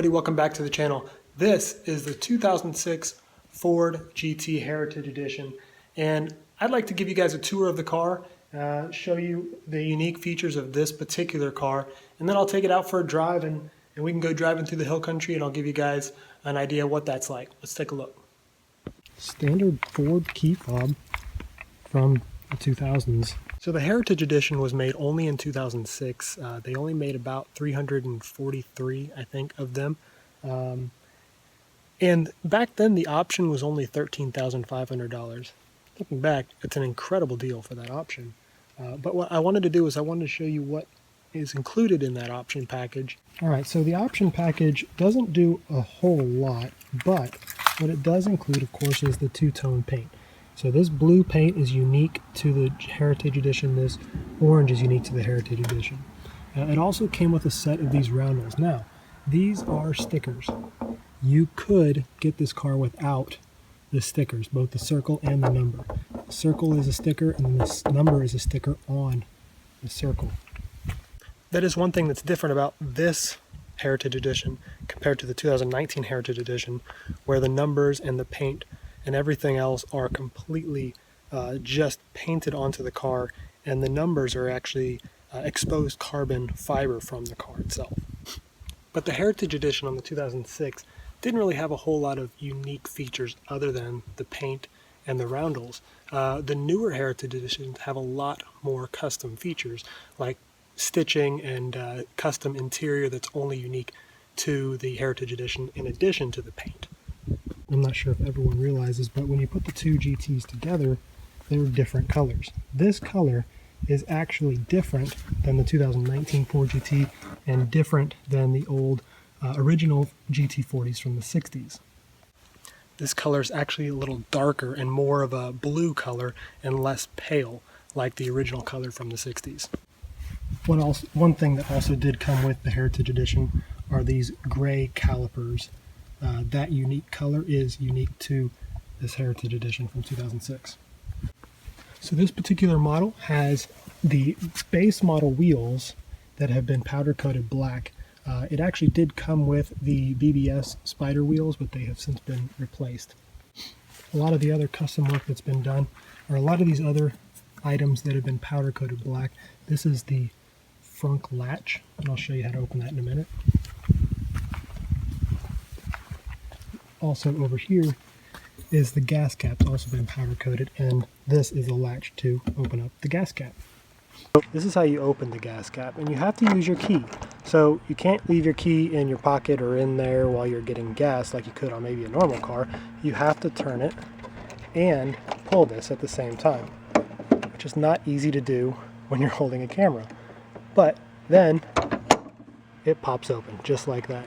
everybody, welcome back to the channel. This is the 2006 Ford GT Heritage Edition, and I'd like to give you guys a tour of the car, show you the unique features of this particular car, and then I'll take it out for a drive and we can go driving through the hill country and I'll give you guys an idea what that's like. Let's take a look. Standard Ford key fob from the 2000s. So the Heritage Edition was made only in 2006. They only made about 343, I think, of them. And back then the option was only $13,500. Looking back, it's an incredible deal for that option. But what I wanted to do is I wanted to show you what is included in that option package. Alright, so the option package doesn't do a whole lot, but what it does include, of course, is the two-tone paint. So this blue paint is unique to the Heritage Edition. This orange is unique to the Heritage Edition. It also came with a set of these roundels. Now, these are stickers. You could get this car without the stickers, both the circle and the number. The circle is a sticker and the number is a sticker on the circle. That is one thing that's different about this Heritage Edition compared to the 2019 Heritage Edition, where the numbers and the paint and everything else are completely just painted onto the car, and the numbers are actually exposed carbon fiber from the car itself. But the Heritage Edition on the 2006 didn't really have a whole lot of unique features other than the paint and the roundels. The newer Heritage Editions have a lot more custom features, like stitching and custom interior that's only unique to the Heritage Edition in addition to the paint. I'm not sure if everyone realizes, but when you put the two GTs together, they're different colors. This color is actually different than the 2019 Ford GT and different than the old original GT40s from the 60s. This color is actually a little darker and more of a blue color and less pale like the original color from the 60s. One thing that also did come with the Heritage Edition are these gray calipers. That unique color is unique to this Heritage Edition from 2006. So this particular model has the base model wheels that have been powder coated black. It actually did come with the BBS Spider wheels, but they have since been replaced. A lot of the other custom work that's been done, or a lot of these other items that have been powder coated black. This is the front latch, and I'll show you how to open that in a minute. Also over here is the gas cap. It's also been powder coated, and this is a latch to open up the gas cap. This is how you open the gas cap, and you have to use your key. So you can't leave your key in your pocket or in there while you're getting gas like you could on maybe a normal car. You have to turn it and pull this at the same time, which is not easy to do when you're holding a camera. But then it pops open just like that,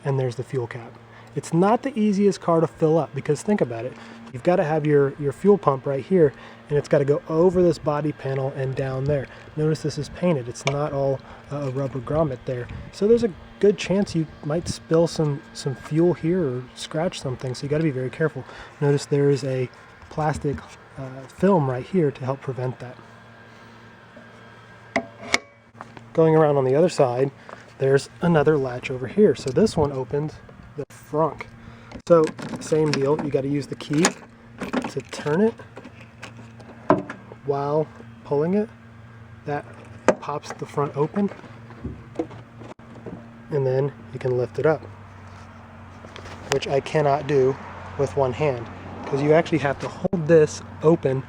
and there's the fuel cap. It's not the easiest car to fill up because think about it. You've got to have your fuel pump right here, and it's got to go over this body panel and down there. Notice this is painted. It's not all a rubber grommet there. So there's a good chance you might spill some fuel here or scratch something, so you got to be very careful. Notice there is a plastic film right here to help prevent that. Going around on the other side, there's another latch over here. So this one opens the front. So same deal, you got to use the key to turn it while pulling it. That pops the front open, and then you can lift it up, which I cannot do with one hand because you actually have to hold this open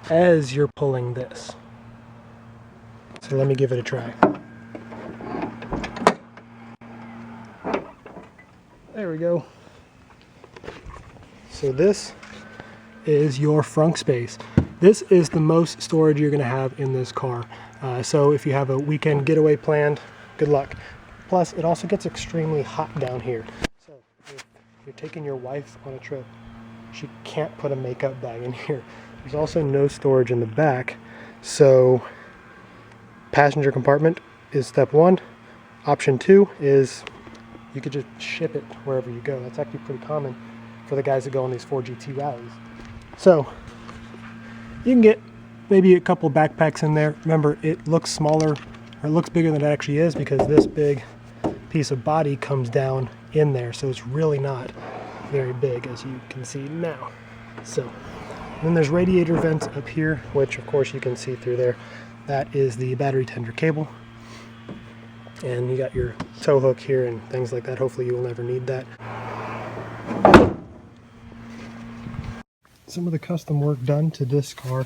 as you're pulling this. So let me give it a try. There we go. So this is your frunk space. This is the most storage you're going to have in this car. So if you have a weekend getaway planned, good luck. Plus, it also gets extremely hot down here. So if you're taking your wife on a trip, she can't put a makeup bag in here. There's also no storage in the back. So passenger compartment is step one. Option two is you could just ship it wherever you go. That's actually pretty common for the guys that go on these Ford GT rallies. So you can get maybe a couple backpacks in there. Remember, it looks smaller, or it looks bigger than it actually is because this big piece of body comes down in there, so it's really not very big, as you can see now. So, and then there's radiator vents up here, which of course you can see through there. That is the battery tender cable. And you got your tow hook here and things like that. Hopefully you will never need that. Some of the custom work done to this car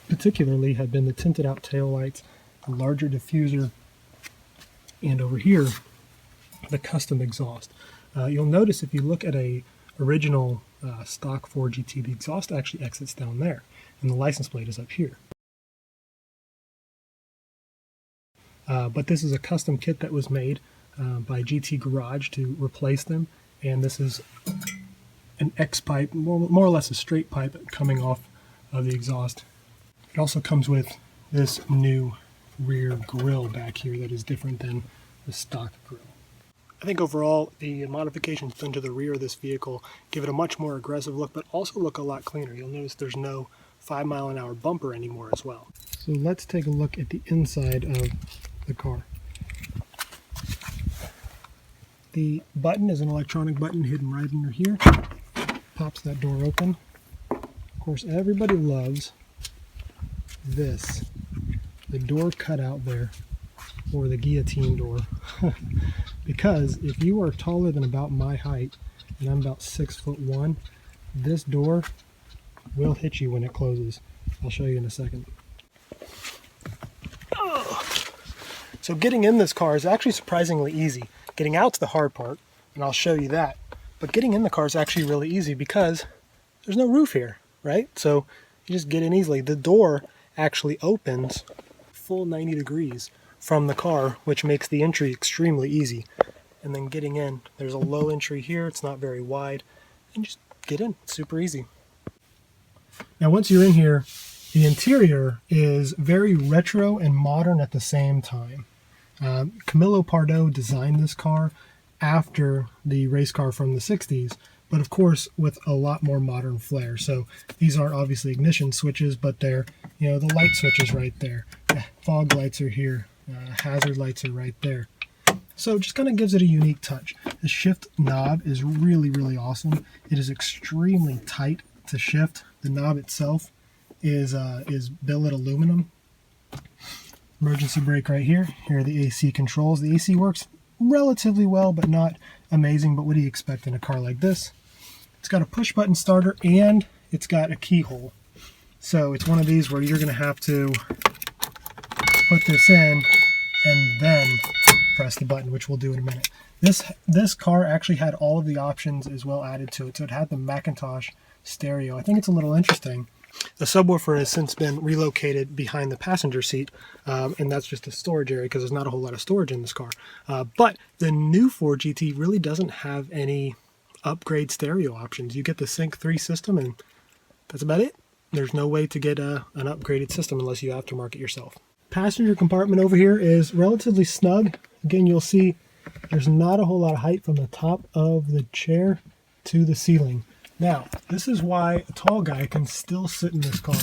particularly had been the tinted out taillights, the larger diffuser, and over here the custom exhaust. You'll notice if you look at a original stock Ford GT, the exhaust actually exits down there and the license plate is up here. But this is a custom kit that was made by GT Garage to replace them, and this is an X pipe, more or less a straight pipe coming off of the exhaust. It also comes with this new rear grille back here that is different than the stock grille. I think overall the modifications done to the rear of this vehicle give it a much more aggressive look, but also look a lot cleaner. You'll notice there's no 5-mile-an-hour bumper anymore as well. So let's take a look at the inside of the car. The button is an electronic button hidden right under here. Pops that door open. Of course, everybody loves this, the door cutout there, or the guillotine door. Because if you are taller than about my height, and I'm about 6'1", this door will hit you when it closes. I'll show you in a second. So getting in this car is actually surprisingly easy. Getting out's the hard part, and I'll show you that. But getting in the car is actually really easy because there's no roof here, right? So you just get in easily. The door actually opens full 90 degrees from the car, which makes the entry extremely easy. And then getting in, there's a low entry here. It's not very wide. And just get in. It's super easy. Now once you're in here, the interior is very retro and modern at the same time. Camillo Pardo designed this car after the race car from the 60s, but of course with a lot more modern flair. So these aren't obviously ignition switches, but they're, you know, the light switches right there. Fog lights are here. Hazard lights are right there. So it just kind of gives it a unique touch. The shift knob is really, really awesome. It is extremely tight to shift. The knob itself is billet aluminum. Emergency brake right here. Here are the AC controls. The AC works relatively well, but not amazing. But what do you expect in a car like this? It's got a push button starter and it's got a keyhole. So it's one of these where you're going to have to put this in and then press the button, which we'll do in a minute. This car actually had all of the options as well added to it. So it had the Macintosh stereo. I think it's a little interesting. The subwoofer has since been relocated behind the passenger seat, and that's just a storage area because there's not a whole lot of storage in this car. But the new Ford GT really doesn't have any upgrade stereo options. You get the Sync 3 system, and that's about it. There's no way to get an upgraded system unless you aftermarket yourself. Passenger compartment over here is relatively snug. Again, you'll see there's not a whole lot of height from the top of the chair to the ceiling. Now, this is why a tall guy can still sit in this car.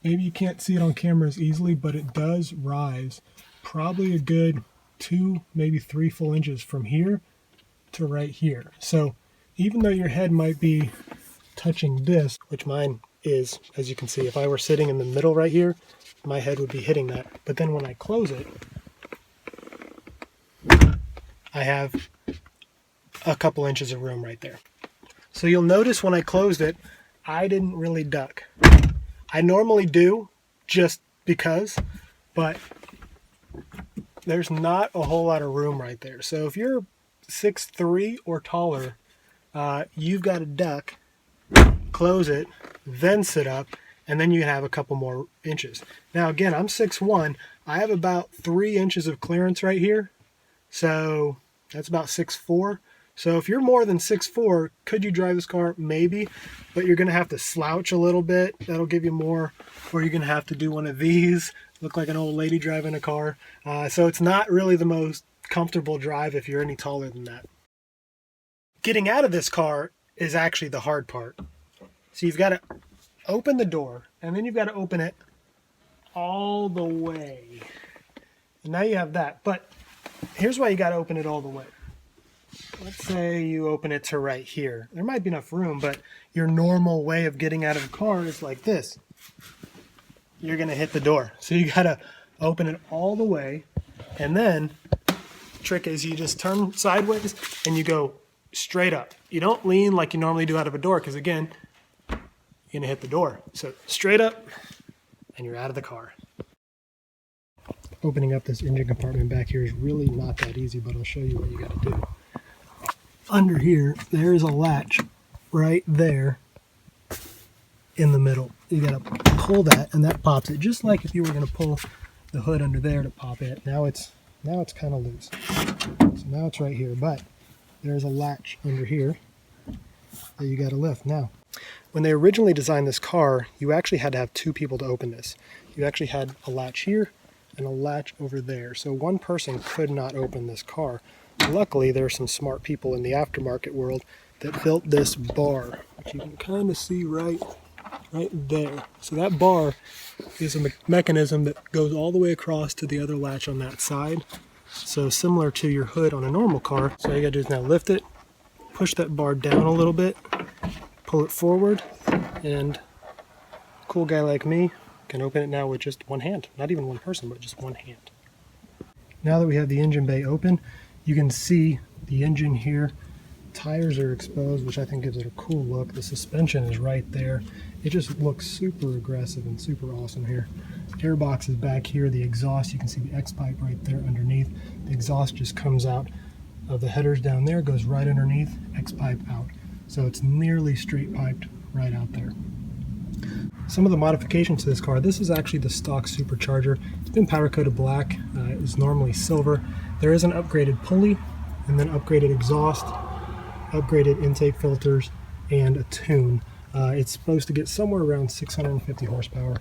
Maybe you can't see it on camera as easily, but it does rise probably a good 2, maybe 3 full inches from here to right here. So even though your head might be touching this, which mine is, as you can see, if I were sitting in the middle right here, my head would be hitting that. But then when I close it, I have a couple inches of room right there. So you'll notice when I closed it, I didn't really duck. I normally do, just because, but there's not a whole lot of room right there. So if you're 6'3" or taller, you've got to duck, close it, then sit up, and then you can have a couple more inches. Now again, I'm 6'1". I have about 3 inches of clearance right here. So that's about 6'4". So if you're more than 6'4", could you drive this car? Maybe, but you're going to have to slouch a little bit. That'll give you more. Or you're going to have to do one of these, look like an old lady driving a car. So it's not really the most comfortable drive if you're any taller than that. Getting out of this car is actually the hard part. So you've got to open the door, and then you've got to open it all the way. And now you have that. But here's why you got to open it all the way. Let's say you open it to right here. There might be enough room, but your normal way of getting out of the car is like this. You're going to hit the door. So you got to open it all the way. And then the trick is you just turn sideways and you go straight up. You don't lean like you normally do out of a door because, again, you're going to hit the door. So straight up and you're out of the car. Opening up this engine compartment back here is really not that easy, but I'll show you what you got to do. Under here, there is a latch right there in the middle. You got to pull that, and that pops it, just like if you were going to pull the hood under there to pop it. Now it's kind of loose. So now it's right here, but there's a latch under here that you got to lift. Now, when they originally designed this car, you actually had to have two people to open this. You actually had a latch here and a latch over there. So one person could not open this car. Luckily, there are some smart people in the aftermarket world that built this bar, which you can kind of see right there. So that bar is a mechanism that goes all the way across to the other latch on that side. So similar to your hood on a normal car. So all you gotta do is now lift it, push that bar down a little bit, pull it forward, and a cool guy like me can open it now with just one hand. Not even one person, but just one hand. Now that we have the engine bay open, you can see the engine here. Tires are exposed, which I think gives it a cool look. The suspension is right there. It just looks super aggressive and super awesome here. Airbox is back here. The exhaust, you can see the X-pipe right there underneath. The exhaust just comes out of the headers down there, goes right underneath, X-pipe out. So it's nearly straight piped right out there. Some of the modifications to this car, this is actually the stock supercharger. It's been powder coated black. It's normally silver. There is an upgraded pulley, and then upgraded exhaust, upgraded intake filters, and a tune. It's supposed to get somewhere around 650 horsepower,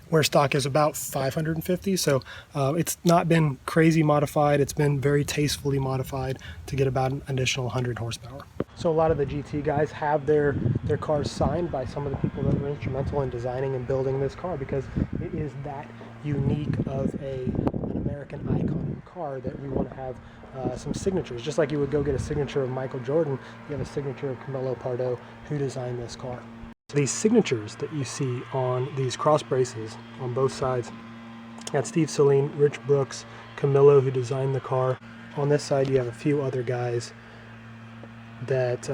where stock is about 550. So it's not been crazy modified. It's been very tastefully modified to get about an additional 100 horsepower. So a lot of the GT guys have their cars signed by some of the people that were instrumental in designing and building this car, because it is that unique of an American icon car that we want to have some signatures. Just like you would go get a signature of Michael Jordan, you have a signature of Camilo Pardo, who designed this car. So these signatures that you see on these cross braces on both sides, that's Steve Saleen, Rich Brooks, Camilo, who designed the car. On this side you have a few other guys that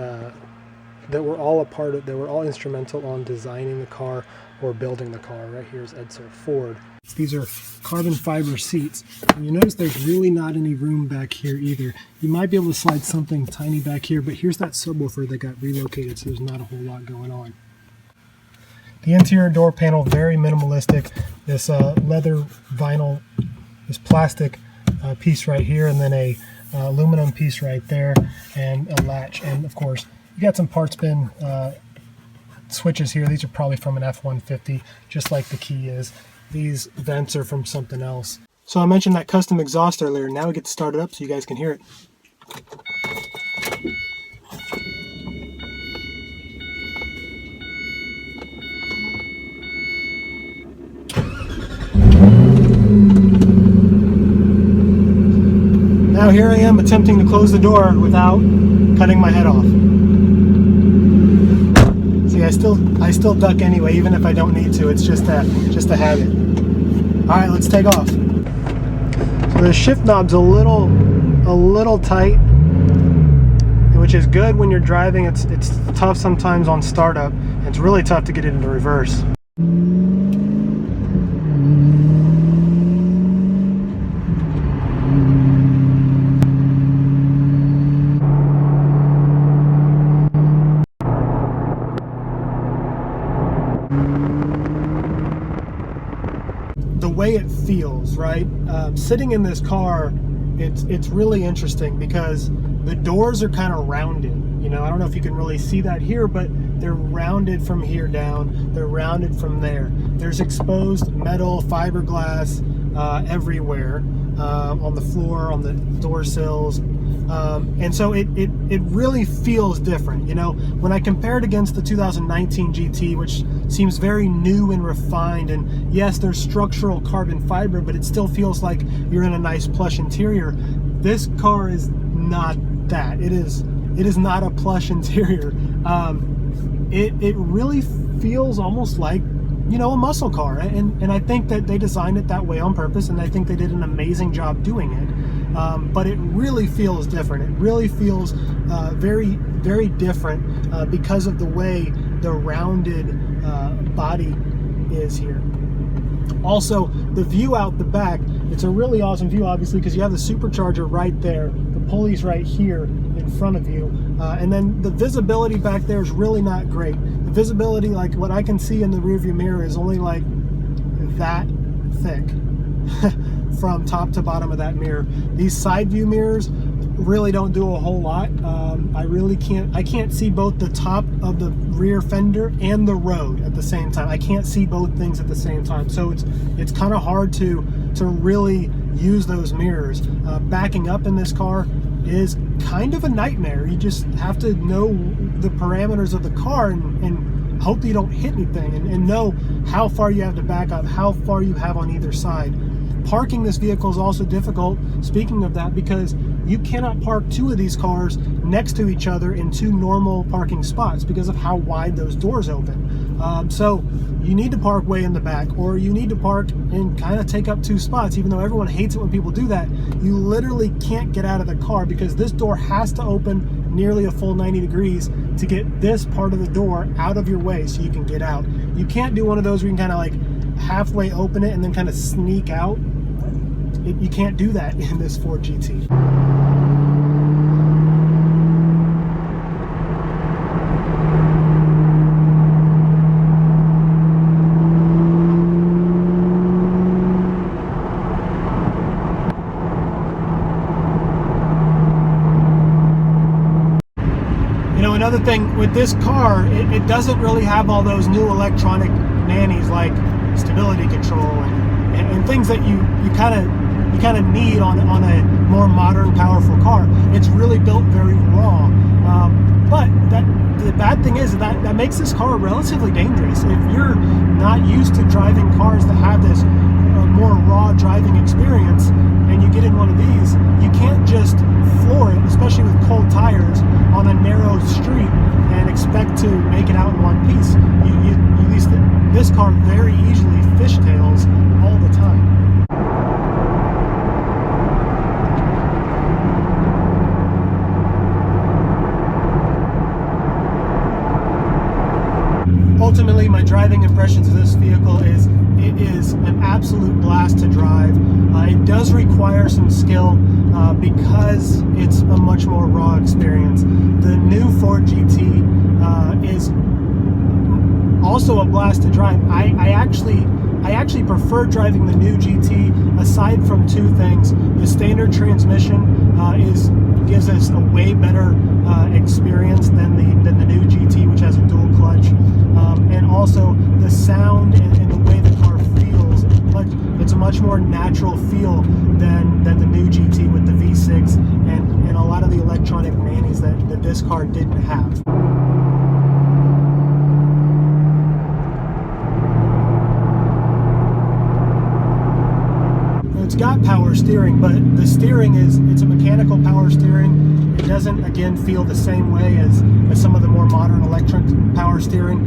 were all a part of, they were all instrumental on designing the car or building the car. Right here is Edsel Ford. These are carbon fiber seats. And you notice there's really not any room back here either. You might be able to slide something tiny back here, but here's that subwoofer that got relocated, so there's not a whole lot going on. The interior door panel, very minimalistic. This leather vinyl, this plastic piece right here, and then a aluminum piece right there, and a latch. And of course, you got some parts bin switches here. These are probably from an F-150, just like the key is. These vents are from something else. So I mentioned that custom exhaust earlier. Now we get to start it up so you guys can hear it. Now here I am attempting to close the door without cutting my head off. See, I still duck anyway, even if I don't need to. It's just a habit. All right, let's take off. So the shift knob's a little tight, which is good when you're driving. It's tough sometimes on startup. It's really tough to get it into reverse. The way it feels, right? Sitting in this car, it's really interesting because the doors are kind of rounded. You know, I don't know if you can really see that here, but they're rounded from here down. They're rounded from there. There's exposed metal, fiberglass everywhere, on the floor, on the door sills. And so it really feels different. You know, when I compare it against the 2019 GT, which seems very new and refined, and yes, there's structural carbon fiber, but it still feels like you're in a nice plush interior. This car is not that. It is not a plush interior. It really feels almost like, you know, a muscle car, and I think that they designed it that way on purpose, and I think they did an amazing job doing it. But it really feels different. It really feels very, very different because of the way the rounded body is here. Also, the view out the back, it's a really awesome view, obviously, because you have the supercharger right there, the pulley's right here in front of you, and then the visibility back there is really not great. The visibility, like what I can see in the rearview mirror, is only like that thick from top to bottom of that mirror. These side view mirrors really don't do a whole lot. I can't see both the top of the rear fender and the road at the same time. I can't see both things at the same time, so it's kind of hard to really use those mirrors. Backing up in this car is kind of a nightmare. You just have to know the parameters of the car and hope that you don't hit anything, and know how far you have to back up, how far you have on either side. Parking this vehicle is also difficult, speaking of that, because you cannot park two of these cars next to each other in two normal parking spots because of how wide those doors open. So you need to park way in the back, or you need to park and kind of take up two spots. Even though everyone hates it when people do that, you literally can't get out of the car because this door has to open nearly a full 90 degrees to get this part of the door out of your way so you can get out. You can't do one of those where you can kind of like halfway open it and then kind of sneak out. You can't do that in this Ford GT. You know, another thing with this car, it doesn't really have all those new electronic nannies like stability control and things that you kind of need on a more modern, powerful car. It's really built very raw. But the bad thing is that makes this car relatively dangerous. If you're not used to driving cars that have this more raw driving experience, and you get in one of these, you can't just floor it, especially with cold tires, on a narrow street and expect to make it out in one piece. This car very easily fishtails all the time. Ultimately, my driving impressions of this vehicle is it is an absolute blast to drive. It does require some skill because it's a much more raw experience. The new Ford GT is also a blast to drive. I actually prefer driving the new GT aside from two things. The standard transmission gives us a way better experience than the new GT, which has a dual clutch, and also the sound and the way the car feels. It's a much more natural feel than the new GT with the V6 and a lot of the electronic nannies that this car didn't have. It's got power steering, but the steering it's a mechanical power steering. It doesn't, again, feel the same way as some of the more modern electric power steering.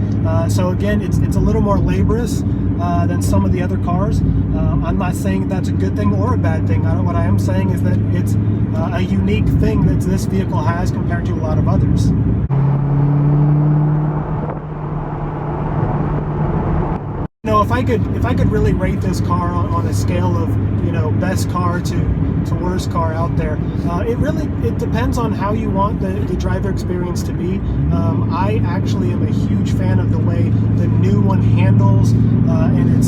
So again, it's a little more laborious than some of the other cars. I'm not saying that's a good thing or a bad thing. What I am saying is that it's a unique thing that this vehicle has compared to a lot of others. You know, if I could really rate this car on a scale of, you know, best car to worst car out there, it depends on how you want the driver experience to be. I actually am a huge fan of the way the new one handles, and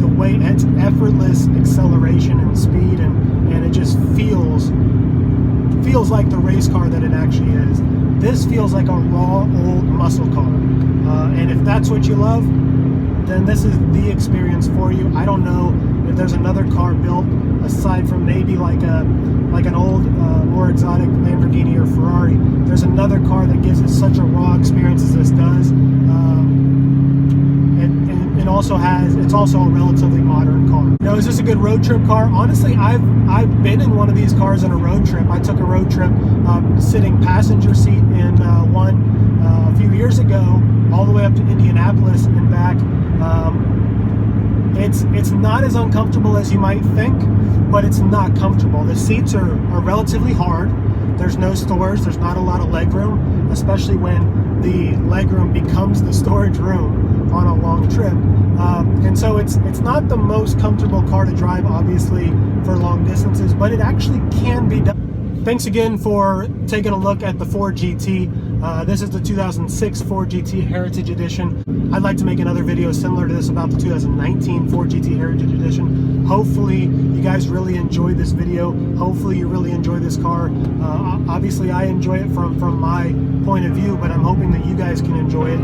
the way it's effortless acceleration and speed, and it just feels like the race car that it actually is. This feels like a raw old muscle car, and if that's what you love, then this is the experience for you. I don't know if there's another car built aside from maybe like an old, more exotic Lamborghini or Ferrari. There's another car that gives it such a raw experience as this does. And it's also a relatively modern car. You know, is this a good road trip car? Honestly, I've been in one of these cars on a road trip. I took a road trip sitting passenger seat in one a few years ago, all the way up to Indianapolis and back. It's not as uncomfortable as you might think, but it's not comfortable. The seats are relatively hard. There's no stores. There's not a lot of leg room, especially when the leg room becomes the storage room on a long trip. And so it's not the most comfortable car to drive, obviously, for long distances, but it actually can be done. Thanks again for taking a look at the Ford GT. This is the 2006 Ford GT Heritage Edition. I'd like to make another video similar to this about the 2019 Ford GT Heritage Edition. Hopefully you guys really enjoyed this video. Hopefully you really enjoy this car. Obviously I enjoy it from my point of view, but I'm hoping that you guys can enjoy it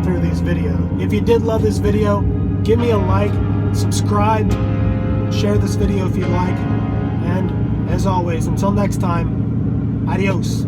through these videos. If you did love this video, give me a like, subscribe, share this video if you like, and as always, until next time, adios.